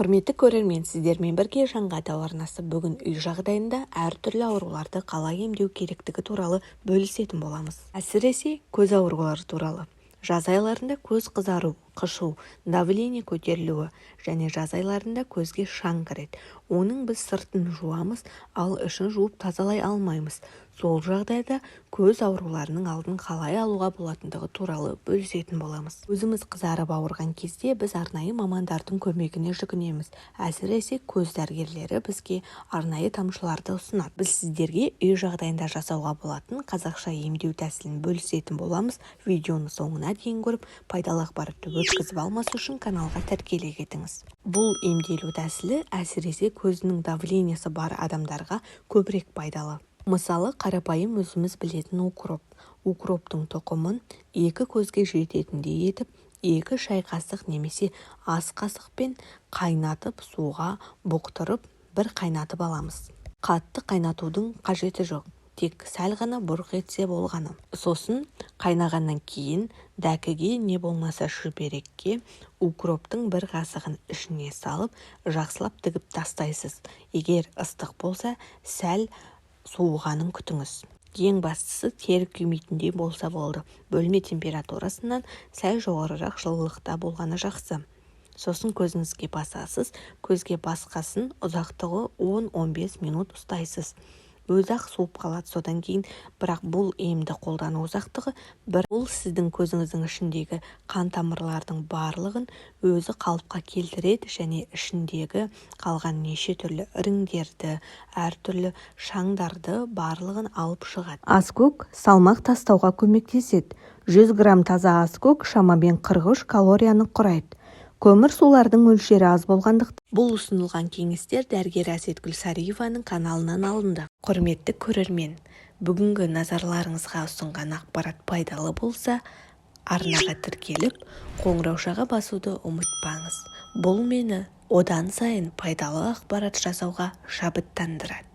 Құрметті көрермен, сіздермен бірге жаңғат арнасы бүгін үй жағдайында әртүрлі ауруларды қалай емдеу керектігі туралы бөлісетін боламыз. Әсіресе көз аурулары туралы. Жаз айларында көз қызару, қышу, давление көтерілуі және жаз айларында көзге шаң кіреді. Оның біз сыртын жуамыз, ал ішін жуып тазалай алмаймыз. Сол жағдайда көз ауруларының алдын қалай алуға болатындығы туралы бөлісетін боламыз. Өзіміз қызарып ауырған кезде біз арнайы мамандардың көмегіне жүгінеміз. Әсіресе көз дәрігерлері бізге арнайы тамшыларды ұсынады. Біз сіздерге үй жағдайында жасауға болатын қазақша емдеу тәсілін бөлісетін боламыз. Видеоны соңына дейін көріп, пайдалы ақпаратты өткізіп алмас үшін каналға тіркеле кетіңіз. Бұл емделу тәсілі әсіресе көзінің давлениесі бар адамдарға көбірек пайдалы. Мысалы, қарапайым өзіміз білетін укроп. Укроптың тұқымын 2 көзге жететіндей етіп, 2 шай қасық немесе ас қасықпен қайнатып, суға бұқтырып, бір қайнатып аламыз. Қатты қайнатудың қажеті жоқ. Тек сәл ғана бұрқ етсе болғаны. Сосын қайнағаннан кейін дәкіге не болмаса шүберекке укроптың 1 қасығын ішіне салып, жақсылап тігіп тастайсыз. Егер ыстық болса, сәл суығанын күтіңіз. Ең бастысы тері күймейтіндей болса болды. Бөлме температурасынан сәл жоғарырақ жылылықта болғаны жақсы. Сосын көзіңізге басасыз, көзге басқасын ұзақтығы 10-15 минут ұстайсыз. Өзі-ақ суып қалады содан кейін, бірақ бұл емді қолдану ұзақтығы бұл сіздің көзіңіздің ішіндегі қан тамырлардың барлығын өзі қалыпқа келтіреді және ішіндегі қалған неше түрлі іріңдерді, әртүрлі шаңдарды барлығын алып шығады. Аскөк салмақ тастауға көмектеседі. 100 грамм таза аскөк шамамен 43 калорияны құрайды. Көмір сулардың мөлшері аз болғандықтан. Бұл ұсынылған кеңестер дәрігер Әсетгүл Сариеваның каналынан алынды. Құрметті көрермен, бүгінгі назарларыңызға ұсынған ақпарат пайдалы болса, арнаға тіркеліп, қоңыраушаға басуды ұмытпаңыз. Бұл мені одан сайын пайдалы ақпарат жасауға шабыттандырады.